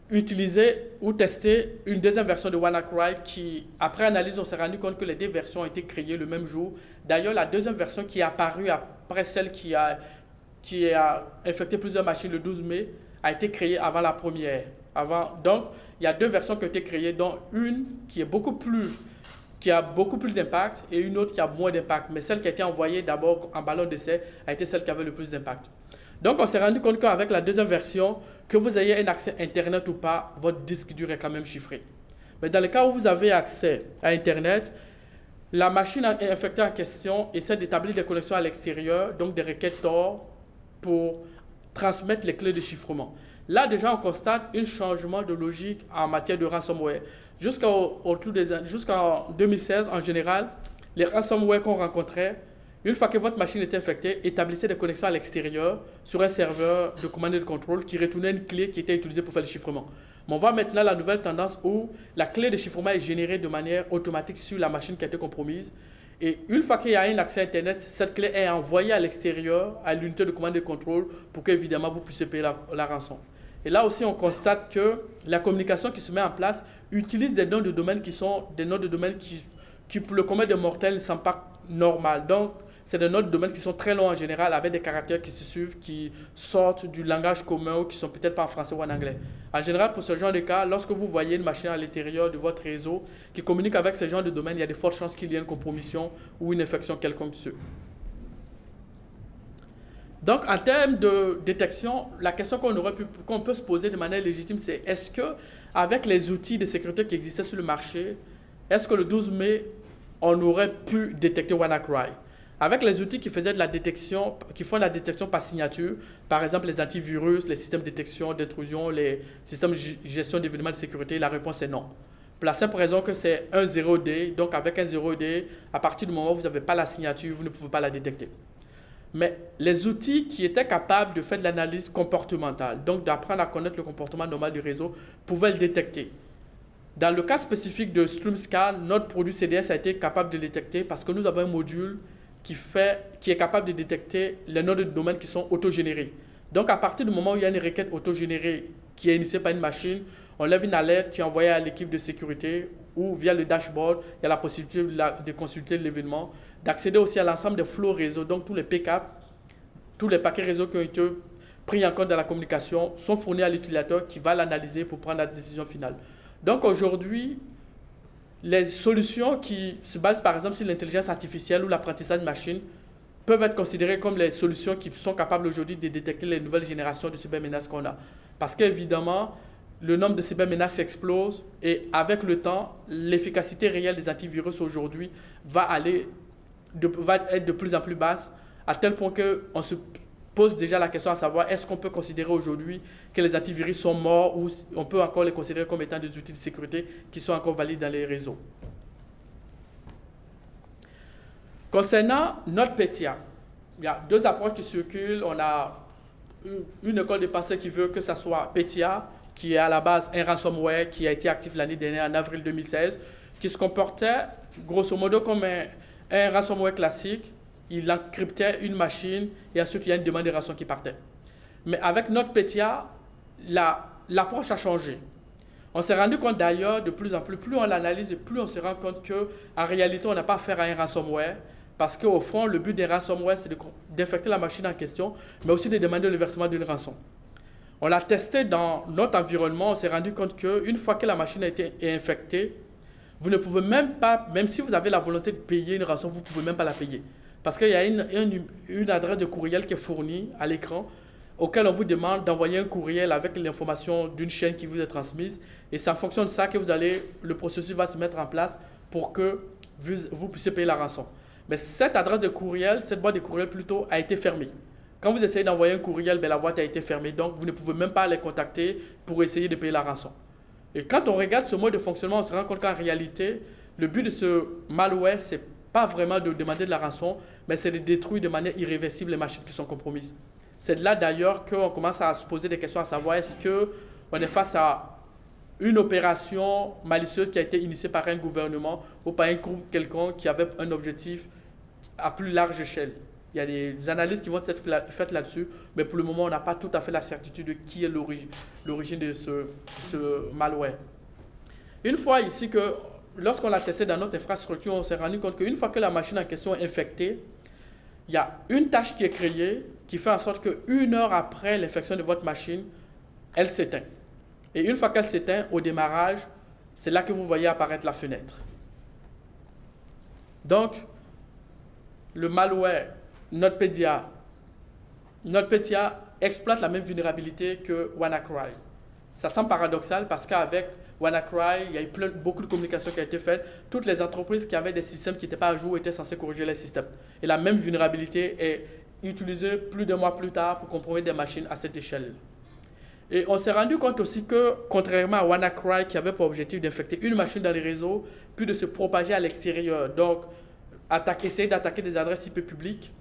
utilisé ou testé une deuxième version de WannaCry qui, après analyse, on s'est rendu compte que les deux versions ont été créées le même jour. D'ailleurs, la deuxième version qui est apparue après celle qui a infecté plusieurs machines le 12 mai a été créée avant la première. Donc, il y a deux versions qui ont été créées, dont une qui a beaucoup plus d'impact et une autre qui a moins d'impact. Mais celle qui a été envoyée d'abord en ballon d'essai a été celle qui avait le plus d'impact. Donc, on s'est rendu compte qu'avec la deuxième version, que vous ayez un accès Internet ou pas, votre disque dur est quand même chiffré. Mais dans le cas où vous avez accès à Internet, la machine infectée en question essaie d'établir des connexions à l'extérieur, donc des requêtes Tor pour transmettre les clés de chiffrement. Là, déjà, on constate un changement de logique en matière de ransomware. Jusqu'en 2016, en général, les ransomware qu'on rencontrait, une fois que votre machine était infectée, établissait des connexions à l'extérieur sur un serveur de command et de contrôle qui retournait une clé qui était utilisée pour faire le chiffrement. Mais on voit maintenant la nouvelle tendance où la clé de chiffrement est générée de manière automatique sur la machine qui a été compromise. Et une fois qu'il y a un accès Internet, cette clé est envoyée à l'extérieur, à l'unité de commande et de contrôle, pour qu'évidemment vous puissiez payer la rançon. Et là aussi, on constate que la communication qui se met en place utilise des noms de domaine qui sont des noms de domaine qui pour le commun des mortels, ne sont pas normaux. Donc, c'est des noms de domaine qui sont très longs en général, avec des caractères qui se suivent, qui sortent du langage commun ou qui ne sont peut-être pas en français ou en anglais. En général, pour ce genre de cas, lorsque vous voyez une machine à l'intérieur de votre réseau qui communique avec ce genre de domaine, il y a de fortes chances qu'il y ait une compromission ou une infection quelconque dessus. Donc, en termes de détection, la question qu'on peut se poser de manière légitime, c'est est-ce qu'avec les outils de sécurité qui existaient sur le marché, est-ce que le 12 mai, on aurait pu détecter WannaCry? Avec les outils qui faisaient de la détection, qui font de la détection par signature, par exemple les antivirus, les systèmes de détection d'intrusion, les systèmes de gestion d'événements de sécurité, la réponse est non. Pour la simple raison que c'est un 0D, donc avec un 0D, à partir du moment où vous n'avez pas la signature, vous ne pouvez pas la détecter. Mais les outils qui étaient capables de faire de l'analyse comportementale, donc d'apprendre à connaître le comportement normal du réseau, pouvaient le détecter. Dans le cas spécifique de StreamScan, notre produit CDS a été capable de le détecter parce que nous avons un module qui est capable de détecter les noms de domaine qui sont autogénérés. Donc, à partir du moment où il y a une requête autogénérée qui est initiée par une machine, on lève une alerte qui est envoyée à l'équipe de sécurité ou via le dashboard, il y a la possibilité de consulter l'événement, d'accéder aussi à l'ensemble des flows réseau, donc tous les PCAP, tous les paquets réseau qui ont été pris en compte dans la communication sont fournis à l'utilisateur qui va l'analyser pour prendre la décision finale. Donc, aujourd'hui, les solutions qui se basent par exemple sur l'intelligence artificielle ou l'apprentissage de machine peuvent être considérées comme les solutions qui sont capables aujourd'hui de détecter les nouvelles générations de cybermenaces qu'on a. Parce qu'évidemment, le nombre de cybermenaces explose et avec le temps, l'efficacité réelle des antivirus aujourd'hui va être de plus en plus basse à tel point qu'on se pose déjà la question à savoir est-ce qu'on peut considérer aujourd'hui que les antivirus sont morts ou on peut encore les considérer comme étant des outils de sécurité qui sont encore valides dans les réseaux. Concernant NotPetya, il y a deux approches qui circulent. On a une école de pensée qui veut que ce soit Petya, qui est à la base un ransomware qui a été actif l'année dernière en avril 2016, qui se comportait grosso modo comme un ransomware classique. Il encryptait une machine et ensuite il y a une demande de rançon qui partait. Mais avec NotPetya, l'approche a changé. On s'est rendu compte d'ailleurs de plus en plus on l'analyse et plus on se rend compte qu'en réalité on n'a pas affaire à un ransomware parce qu'au fond le but des ransomware c'est d'infecter la machine en question mais aussi de demander le versement d'une rançon. On l'a testé dans notre environnement, on s'est rendu compte qu'une fois que la machine a été infectée, vous ne pouvez même pas, même si vous avez la volonté de payer une rançon, vous ne pouvez même pas la payer. Parce qu'il y a une adresse de courriel qui est fournie à l'écran auquel on vous demande d'envoyer un courriel avec l'information d'une chaîne qui vous est transmise. Et c'est en fonction de ça que le processus va se mettre en place pour que vous puissiez payer la rançon. Mais cette adresse de courriel, cette boîte de courriel plutôt, a été fermée. Quand vous essayez d'envoyer un courriel, la boîte a été fermée. Donc, vous ne pouvez même pas les contacter pour essayer de payer la rançon. Et quand on regarde ce mode de fonctionnement, on se rend compte qu'en réalité, le but de ce malware, c'est pas vraiment de demander de la rançon, mais c'est de détruire de manière irréversible les machines qui sont compromises. C'est de là d'ailleurs qu'on commence à se poser des questions à savoir est-ce qu'on est face à une opération malicieuse qui a été initiée par un gouvernement ou par un groupe quelconque qui avait un objectif à plus large échelle. Il y a des analyses qui vont être faites là-dessus, mais pour le moment, on n'a pas tout à fait la certitude de qui est l'origine de ce malware. Une fois ici que lorsqu'on l'a testé dans notre infrastructure, on s'est rendu compte qu'une fois que la machine en question est infectée, il y a une tâche qui est créée qui fait en sorte qu'une heure après l'infection de votre machine, elle s'éteint. Et une fois qu'elle s'éteint, au démarrage, c'est là que vous voyez apparaître la fenêtre. Donc, le malware NotPetya exploite la même vulnérabilité que WannaCry. Ça semble paradoxal parce qu'avec WannaCry, il y a eu beaucoup de communication qui a été faite. Toutes les entreprises qui avaient des systèmes qui n'étaient pas à jour étaient censées corriger les systèmes. Et la même vulnérabilité est utilisée plus de mois plus tard pour compromettre des machines à cette échelle. Et on s'est rendu compte aussi que, contrairement à WannaCry qui avait pour objectif d'infecter une machine dans les réseaux, puis de se propager à l'extérieur, donc essayer d'attaquer des adresses IP publiques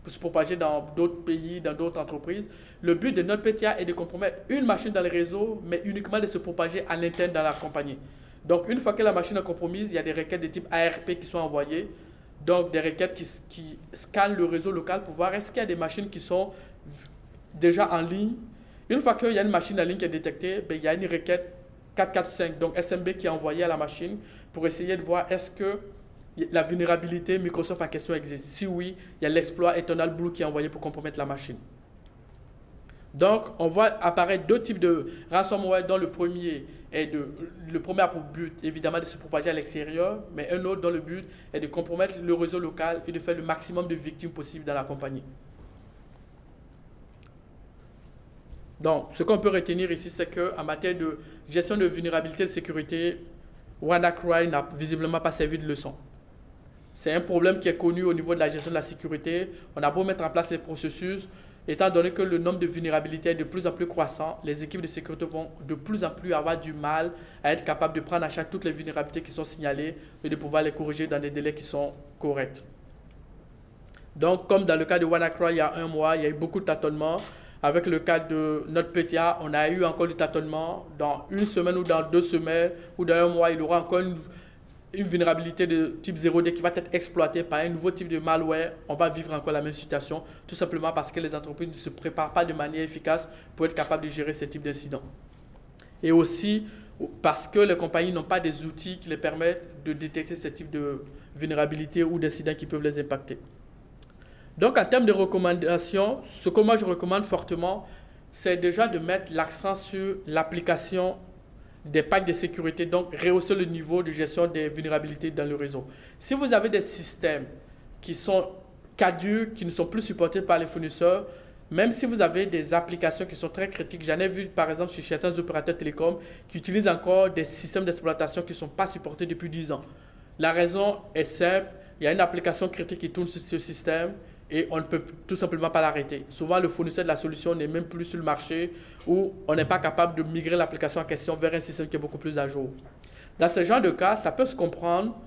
pour se propager dans d'autres pays, dans d'autres entreprises. Le but de NotPetya est de compromettre une machine dans les réseaux, mais uniquement de se propager à l'interne dans la compagnie. Donc, une fois que la machine est compromise, il y a des requêtes de type ARP qui sont envoyées. Donc, des requêtes qui scannent le réseau local pour voir est-ce qu'il y a des machines qui sont déjà en ligne. Une fois qu'il y a une machine en ligne qui est détectée, il y a une requête 445, donc SMB qui est envoyée à la machine pour essayer de voir est-ce que la vulnérabilité Microsoft en question existe. Si oui, il y a l'exploit Eternal Blue qui est envoyé pour compromettre la machine. Donc, on voit apparaître deux types de ransomware, dont le premier a pour but, évidemment, de se propager à l'extérieur, mais un autre dont le but est de compromettre le réseau local et de faire le maximum de victimes possibles dans la compagnie. Donc, ce qu'on peut retenir ici, c'est qu'en matière de gestion de vulnérabilité et de sécurité, WannaCry n'a visiblement pas servi de leçon. C'est un problème qui est connu au niveau de la gestion de la sécurité. On a beau mettre en place les processus, étant donné que le nombre de vulnérabilités est de plus en plus croissant, les équipes de sécurité vont de plus en plus avoir du mal à être capables de prendre en charge toutes les vulnérabilités qui sont signalées et de pouvoir les corriger dans des délais qui sont corrects. Donc, comme dans le cas de WannaCry il y a un mois, il y a eu beaucoup de tâtonnements. Avec le cas de notre PTA, on a eu encore du tâtonnement. Dans une semaine ou dans 2 semaines ou dans un mois, il y aura encore une vulnérabilité de type 0D qui va être exploitée par un nouveau type de malware. On va vivre encore la même situation, tout simplement parce que les entreprises ne se préparent pas de manière efficace pour être capables de gérer ce type d'incidents. Et aussi parce que les compagnies n'ont pas des outils qui les permettent de détecter ce type de vulnérabilité ou d'incidents qui peuvent les impacter. Donc, en termes de recommandations, ce que moi je recommande fortement, c'est déjà de mettre l'accent sur l'application des packs de sécurité, donc rehausser le niveau de gestion des vulnérabilités dans le réseau. Si vous avez des systèmes qui sont caducs, qui ne sont plus supportés par les fournisseurs, même si vous avez des applications qui sont très critiques, j'en ai vu par exemple chez certains opérateurs télécoms qui utilisent encore des systèmes d'exploitation qui ne sont pas supportés depuis 10 ans. La raison est simple, il y a une application critique qui tourne sur ce système et on ne peut tout simplement pas l'arrêter. Souvent, le fournisseur de la solution n'est même plus sur le marché ou on n'est pas capable de migrer l'application en question vers un système qui est beaucoup plus à jour. Dans ce genre de cas, ça peut se comprendre,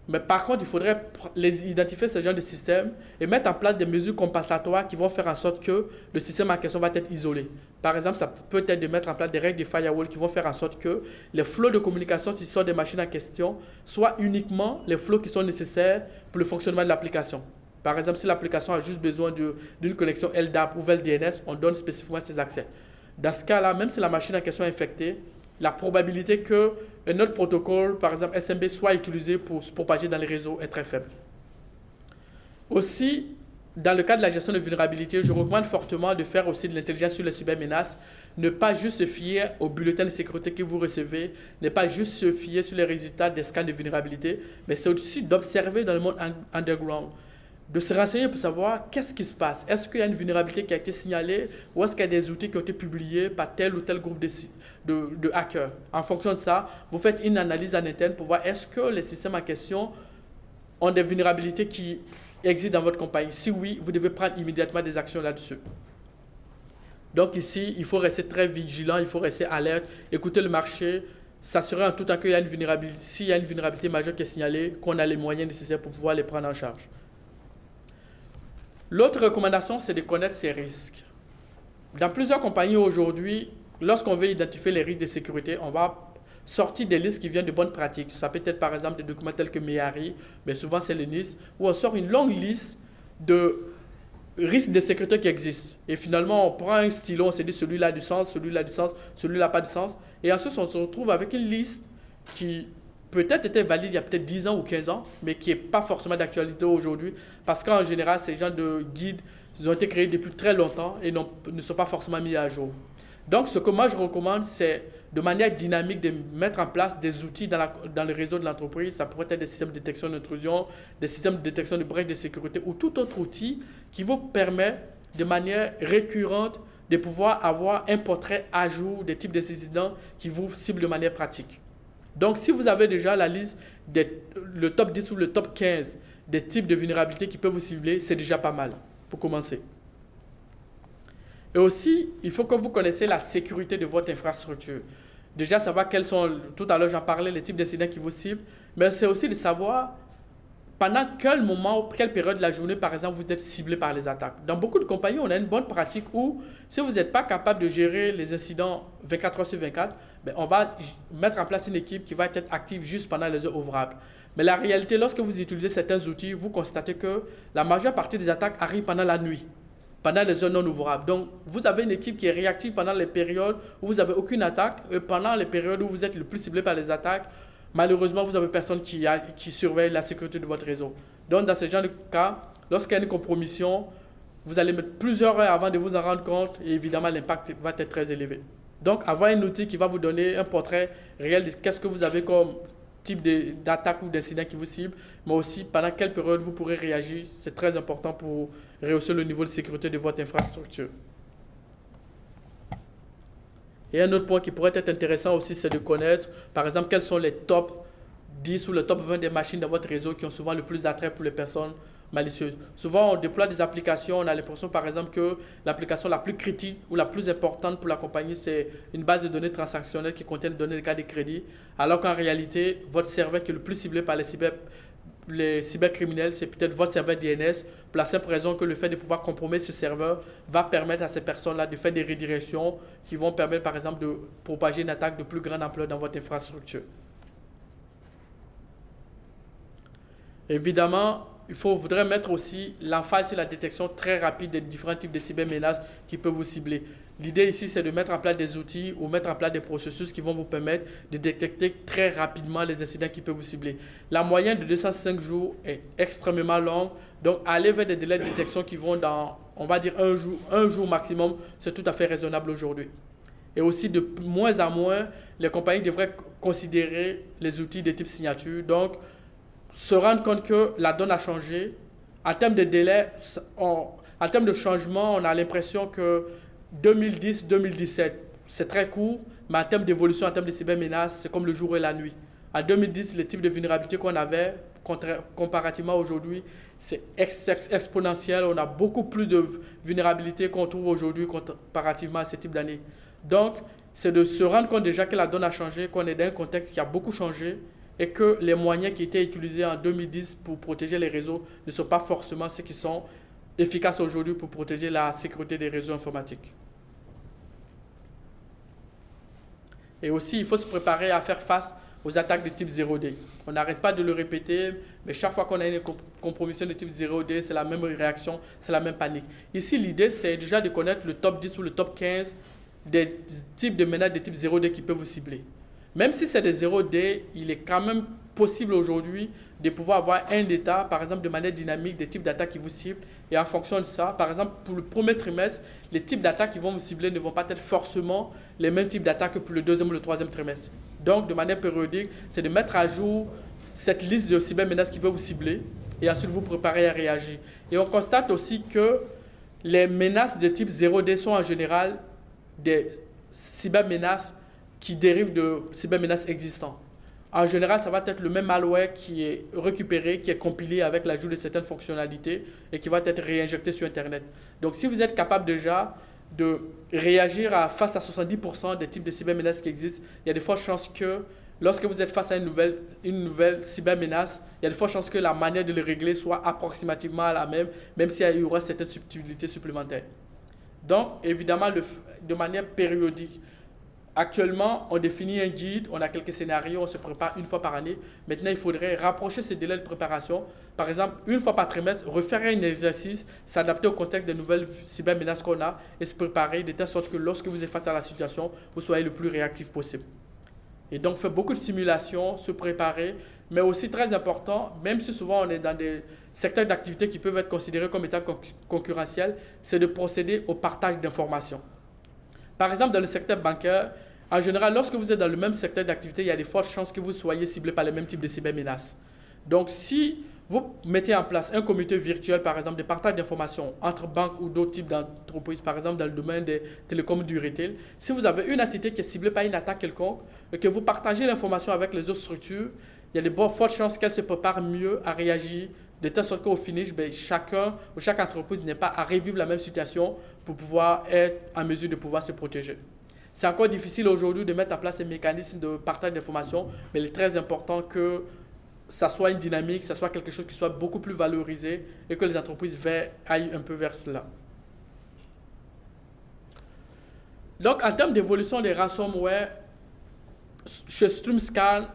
mais par contre, il faudrait identifier ce genre de système et mettre en place des mesures compensatoires qui vont faire en sorte que le système en question va être isolé. Par exemple, ça peut être de mettre en place des règles de firewall qui vont faire en sorte que les flots de communication qui sortent des machines en question soient uniquement les flots qui sont nécessaires pour le fonctionnement de l'application. Par exemple, si l'application a juste besoin d'une connexion LDAP ou VLDNS, on donne spécifiquement ces accès. Dans ce cas-là, même si la machine en question est infectée, la probabilité qu'un autre protocole, par exemple SMB, soit utilisé pour se propager dans les réseaux est très faible. Aussi, dans le cas de la gestion de vulnérabilité, je recommande fortement de faire aussi de l'intelligence sur les cybermenaces. Ne pas juste se fier aux bulletins de sécurité que vous recevez, ne pas juste se fier sur les résultats des scans de vulnérabilité, mais c'est aussi d'observer dans le monde underground, de se renseigner pour savoir qu'est-ce qui se passe. Est-ce qu'il y a une vulnérabilité qui a été signalée ou est-ce qu'il y a des outils qui ont été publiés par tel ou tel groupe de hackers. En fonction de ça, vous faites une analyse en interne pour voir est-ce que les systèmes en question ont des vulnérabilités qui existent dans votre compagnie. Si oui, vous devez prendre immédiatement des actions là-dessus. Donc ici, il faut rester très vigilant, il faut rester alerte, écouter le marché, s'assurer en tout temps qu'il y a une vulnérabilité, s'il y a une vulnérabilité majeure qui est signalée, qu'on a les moyens nécessaires pour pouvoir les prendre en charge. L'autre recommandation, c'est de connaître ces risques. Dans plusieurs compagnies aujourd'hui, lorsqu'on veut identifier les risques de sécurité, on va sortir des listes qui viennent de bonnes pratiques. Ça peut être par exemple des documents tels que MEARI, mais souvent c'est le NIST, où on sort une longue liste de risques de sécurité qui existent. Et finalement, on prend un stylo, on se dit celui-là a du sens, celui-là a du sens, celui-là n'a pas de sens. Et ensuite, on se retrouve avec une liste qui peut-être était valide il y a peut-être 10 ans ou 15 ans, mais qui n'est pas forcément d'actualité aujourd'hui, parce qu'en général, ces genres de guides, ils ont été créés depuis très longtemps et ne sont pas forcément mis à jour. Donc, ce que moi je recommande, c'est de manière dynamique de mettre en place des outils dans le réseau de l'entreprise. Ça pourrait être des systèmes de détection d'intrusion, des systèmes de détection de brèches de sécurité ou tout autre outil qui vous permet de manière récurrente de pouvoir avoir un portrait à jour des types d'incidents qui vous ciblent de manière pratique. Donc, si vous avez déjà la liste, le top 10 ou le top 15 des types de vulnérabilités qui peuvent vous cibler, c'est déjà pas mal pour commencer. Et aussi, il faut que vous connaissiez la sécurité de votre infrastructure. Déjà, savoir quels sont, tout à l'heure j'en parlais, les types d'incidents qui vous ciblent, mais c'est aussi de savoir pendant quel moment, quelle période de la journée, par exemple, vous êtes ciblé par les attaques. Dans beaucoup de compagnies, on a une bonne pratique où, si vous n'êtes pas capable de gérer les incidents 24 heures sur 24, ben on va mettre en place une équipe qui va être active juste pendant les heures ouvrables. Mais la réalité, lorsque vous utilisez certains outils, vous constatez que la majeure partie des attaques arrivent pendant la nuit, pendant les heures non ouvrables. Donc, vous avez une équipe qui est réactive pendant les périodes où vous n'avez aucune attaque, et pendant les périodes où vous êtes le plus ciblé par les attaques, malheureusement, vous avez personne qui surveille la sécurité de votre réseau. Donc, dans ce genre de cas, lorsqu'il y a une compromission, vous allez mettre plusieurs heures avant de vous en rendre compte et évidemment, l'impact va être très élevé. Donc, avoir un outil qui va vous donner un portrait réel de qu'est-ce que vous avez comme type d'attaque ou d'incident qui vous cible, mais aussi pendant quelle période vous pourrez réagir, c'est très important pour rehausser le niveau de sécurité de votre infrastructure. Et un autre point qui pourrait être intéressant aussi, c'est de connaître, par exemple, quels sont les tops 10 ou le top 20 des machines dans votre réseau qui ont souvent le plus d'attrait pour les personnes malicieuses. Souvent, on déploie des applications, on a l'impression par exemple que l'application la plus critique ou la plus importante pour la compagnie, c'est une base de données transactionnelle qui contient des données de cartes de crédit, alors qu'en réalité, votre serveur qui est le plus ciblé par les cybercriminels, c'est peut-être votre serveur DNS, pour la simple raison que le fait de pouvoir compromettre ce serveur va permettre à ces personnes-là de faire des redirections qui vont permettre par exemple de propager une attaque de plus grande ampleur dans votre infrastructure. Évidemment, voudrait mettre aussi l'emphase sur la détection très rapide des différents types de cybermenaces qui peuvent vous cibler. L'idée ici, c'est de mettre en place des outils ou mettre en place des processus qui vont vous permettre de détecter très rapidement les incidents qui peuvent vous cibler. La moyenne de 205 jours est extrêmement longue, donc aller vers des délais de détection qui vont dans, on va dire, un jour maximum, c'est tout à fait raisonnable aujourd'hui. Et aussi, de moins en moins, les compagnies devraient considérer les outils de type signature. Donc, se rendre compte que la donne a changé. En termes de délai, en termes de changement, on a l'impression que 2010-2017, c'est très court, mais en termes d'évolution, en termes de cybermenaces, c'est comme le jour et la nuit. En 2010, le type de vulnérabilité qu'on avait, comparativement à aujourd'hui, c'est exponentiel. On a beaucoup plus de vulnérabilités qu'on trouve aujourd'hui comparativement à ce type d'année. Donc, c'est de se rendre compte déjà que la donne a changé, qu'on est dans un contexte qui a beaucoup changé, et que les moyens qui étaient utilisés en 2010 pour protéger les réseaux ne sont pas forcément ceux qui sont efficaces aujourd'hui pour protéger la sécurité des réseaux informatiques. Et aussi, il faut se préparer à faire face aux attaques de type 0D. On n'arrête pas de le répéter, mais chaque fois qu'on a une compromission de type 0D, c'est la même réaction, c'est la même panique. Ici, l'idée, c'est déjà de connaître le top 10 ou le top 15 des types de menaces de type 0D qui peuvent vous cibler. Même si c'est des 0D, il est quand même possible aujourd'hui de pouvoir avoir un état, par exemple de manière dynamique, des types d'attaques qui vous ciblent. Et en fonction de ça, par exemple, pour le premier trimestre, les types d'attaques qui vont vous cibler ne vont pas être forcément les mêmes types d'attaques que pour le deuxième ou le troisième trimestre. Donc, de manière périodique, c'est de mettre à jour cette liste de cybermenaces qui peuvent vous cibler et ensuite vous préparer à réagir. Et on constate aussi que les menaces de type 0D sont en général des cybermenaces qui dérivent de cybermenaces existantes. En général, ça va être le même malware qui est récupéré, qui est compilé avec l'ajout de certaines fonctionnalités et qui va être réinjecté sur Internet. Donc, si vous êtes capable déjà de réagir face à 70% des types de cybermenaces qui existent, il y a de fortes chances que lorsque vous êtes face à une nouvelle cybermenace, il y a de fortes chances que la manière de le régler soit approximativement la même, même s'il y aura certaines subtilités supplémentaires. Donc, évidemment, de manière périodique. Actuellement, on définit un guide, on a quelques scénarios, on se prépare une fois par année. Maintenant, il faudrait rapprocher ces délais de préparation. Par exemple, une fois par trimestre, refaire un exercice, s'adapter au contexte des nouvelles cybermenaces qu'on a et se préparer de telle sorte que lorsque vous êtes face à la situation, vous soyez le plus réactif possible. Et donc, faire beaucoup de simulations, se préparer, mais aussi très important, même si souvent on est dans des secteurs d'activité qui peuvent être considérés comme étant concurrentiels, c'est de procéder au partage d'informations. Par exemple, dans le secteur bancaire, en général, lorsque vous êtes dans le même secteur d'activité, il y a de fortes chances que vous soyez ciblé par les mêmes types de cybermenaces. Donc, si vous mettez en place un comité virtuel, par exemple, de partage d'informations entre banques ou d'autres types d'entreprises, par exemple dans le domaine des télécoms ou du retail, si vous avez une entité qui est ciblée par une attaque quelconque et que vous partagez l'information avec les autres structures, il y a de fortes chances qu'elle se prépare mieux à réagir, de telle sorte qu'au finish, chacun ou chaque entreprise n'est pas à revivre la même situation pour pouvoir être en mesure de pouvoir se protéger. C'est encore difficile aujourd'hui de mettre en place ces mécanismes de partage d'informations, mais il est très important que ça soit une dynamique, que ça soit quelque chose qui soit beaucoup plus valorisé et que les entreprises aillent un peu vers cela. Donc, en termes d'évolution des ransomware, chez StreamScan,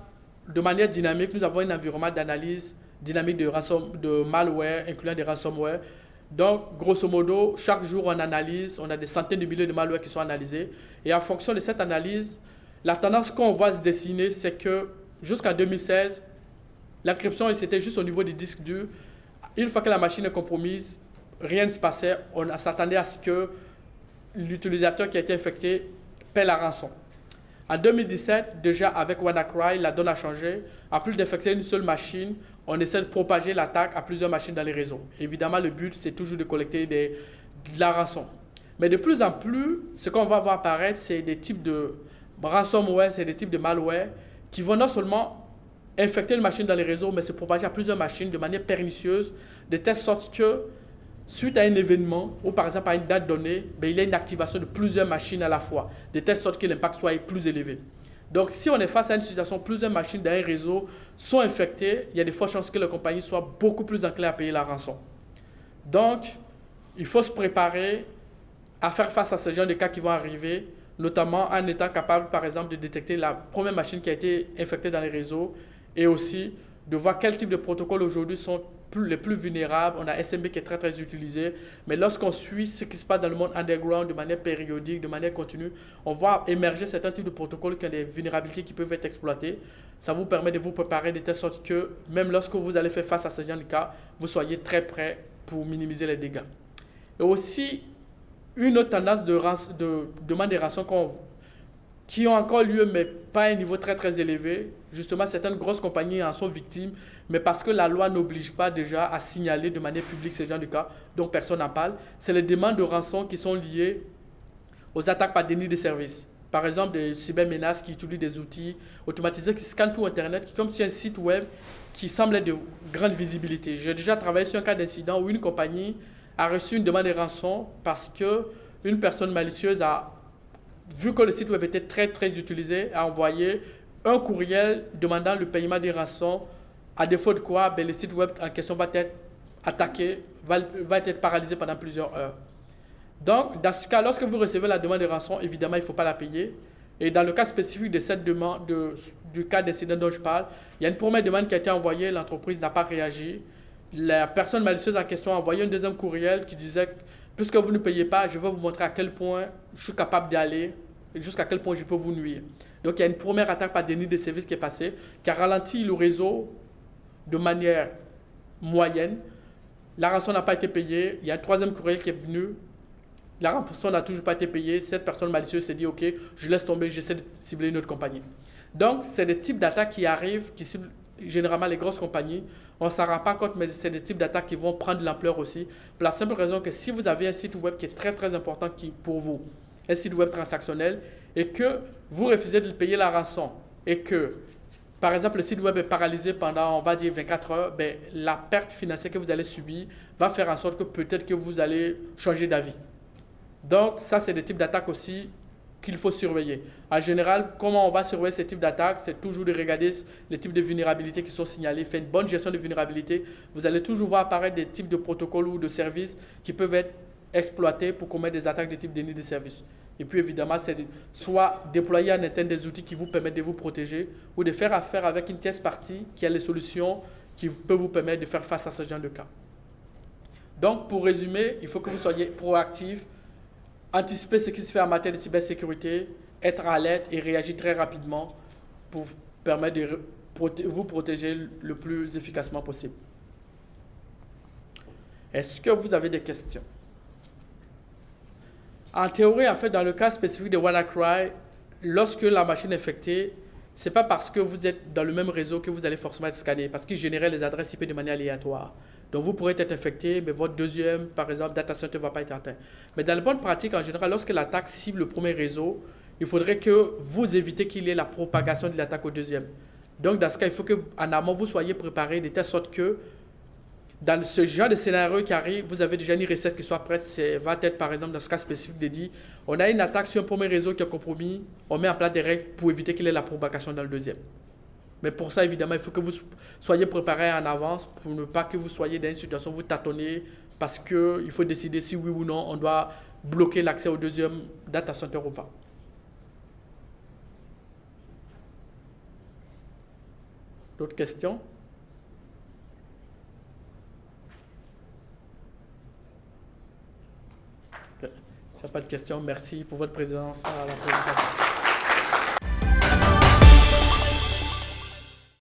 de manière dynamique, nous avons un environnement d'analyse dynamique de malware, incluant des ransomware. Donc, grosso modo, chaque jour, on analyse, on a des centaines de milliers de malwares qui sont analysés. Et en fonction de cette analyse, la tendance qu'on voit se dessiner, c'est que jusqu'en 2016, l'encryption, c'était juste au niveau des disques durs. Une fois que la machine est compromise, rien ne se passait. On s'attendait à ce que l'utilisateur qui a été infecté paie la rançon. En 2017, déjà avec WannaCry, la donne a changé. En plus d'infecter une seule machine, on essaie de propager l'attaque à plusieurs machines dans les réseaux. Évidemment, le but, c'est toujours de collecter de la rançon. Mais de plus en plus, ce qu'on va voir apparaître, c'est des types de ransomware, c'est des types de malware qui vont non seulement infecter une machine dans les réseaux, mais se propager à plusieurs machines de manière pernicieuse, de telle sorte que, suite à un événement, ou par exemple à une date donnée, il y a une activation de plusieurs machines à la fois, de telle sorte que l'impact soit plus élevé. Donc, si on est face à une situation où plusieurs machines dans un réseau sont infectées, il y a de fortes chances que la compagnie soit beaucoup plus enclin à payer la rançon. Donc, il faut se préparer à faire face à ce genre de cas qui vont arriver, notamment en étant capable, par exemple, de détecter la première machine qui a été infectée dans les réseaux et aussi de voir quel type de protocoles aujourd'hui sont les plus vulnérables. On a SMB qui est très très utilisé, mais lorsqu'on suit ce qui se passe dans le monde underground de manière périodique, de manière continue, on voit émerger certains types de protocoles qui ont des vulnérabilités qui peuvent être exploitées. Ça vous permet de vous préparer de telle sorte que même lorsque vous allez faire face à ce genre de cas, vous soyez très prêt pour minimiser les dégâts. Et aussi, une autre tendance de demande de rançon qui ont encore lieu, mais pas à un niveau très très élevé. Justement, certaines grosses compagnies en sont victimes, mais parce que la loi n'oblige pas déjà à signaler de manière publique ces genres de cas, donc personne n'en parle. C'est les demandes de rançon qui sont liées aux attaques par déni de service. Par exemple, des cybermenaces qui utilisent des outils automatisés qui scannent tout Internet, qui comme sur un site web qui semble être de grande visibilité. J'ai déjà travaillé sur un cas d'incident où une compagnie a reçu une demande de rançon parce qu'une personne malicieuse a vu que le site web était très très utilisé, a envoyé un courriel demandant le paiement des rançons, à défaut de quoi le site web en question va être attaqué, va être paralysé pendant plusieurs heures. Donc, dans ce cas, lorsque vous recevez la demande de rançon, évidemment, il ne faut pas la payer. Et dans le cas spécifique de cette demande, du cas d'incident dont je parle, il y a une première demande qui a été envoyée, l'entreprise n'a pas réagi. La personne malicieuse en question a envoyé un deuxième courriel qui disait puisque vous ne payez pas, je vais vous montrer à quel point je suis capable d'y aller et jusqu'à quel point je peux vous nuire. Donc, il y a une première attaque par déni de service qui est passée, qui a ralenti le réseau de manière moyenne. La rançon n'a pas été payée. Il y a un troisième courriel qui est venu. La rançon n'a toujours pas été payée. Cette personne malicieuse s'est dit, OK, je laisse tomber, j'essaie de cibler une autre compagnie. Donc, c'est des types d'attaques qui arrivent, qui ciblent généralement les grosses compagnies. On ne s'en rend pas compte, mais c'est des types d'attaques qui vont prendre de l'ampleur aussi. Pour la simple raison que si vous avez un site web qui est très très important pour vous, un site web transactionnel, et que vous refusez de payer la rançon, et que, par exemple, le site web est paralysé pendant, on va dire, 24 heures, la perte financière que vous allez subir va faire en sorte que peut-être que vous allez changer d'avis. Donc, ça, c'est des types d'attaques aussi qu'il faut surveiller. En général, comment on va surveiller ces types d'attaques? C'est toujours de regarder les types de vulnérabilités qui sont signalés, faire une bonne gestion de vulnérabilité. Vous allez toujours voir apparaître des types de protocoles ou de services qui peuvent être exploités pour commettre des attaques de type déni de service. Et puis évidemment, c'est soit déployer en interne des outils qui vous permettent de vous protéger ou de faire affaire avec une tierce partie qui a les solutions qui peuvent vous permettre de faire face à ce genre de cas. Donc, pour résumer, il faut que vous soyez proactif, anticiper ce qui se fait en matière de cybersécurité, être alerte et réagir très rapidement pour permettre de vous protéger le plus efficacement possible. Est-ce que vous avez des questions? En théorie, en fait, dans le cas spécifique de WannaCry, lorsque la machine est infectée, ce n'est pas parce que vous êtes dans le même réseau que vous allez forcément être scanné, parce qu'il génère les adresses IP de manière aléatoire. Donc, vous pourrez être infecté, mais votre deuxième, par exemple, data center ne va pas être atteint. Mais dans la bonne pratique, en général, lorsque l'attaque cible le premier réseau, il faudrait que vous évitez qu'il y ait la propagation de l'attaque au deuxième. Donc, dans ce cas, il faut qu'en amont, vous soyez préparé de telle sorte que dans ce genre de scénario qui arrive, vous avez déjà une recette qui soit prête. Va être, par exemple, dans ce cas spécifique de dire, on a une attaque sur un premier réseau qui est compromis, on met en place des règles pour éviter qu'il y ait la propagation dans le deuxième. Mais pour ça, évidemment, il faut que vous soyez préparé en avance pour ne pas que vous soyez dans une situation où vous tâtonnez parce qu'il faut décider si oui ou non on doit bloquer l'accès au deuxième data center ou pas. D'autres questions? S'il n'y a pas de questions, merci pour votre présence à la présentation.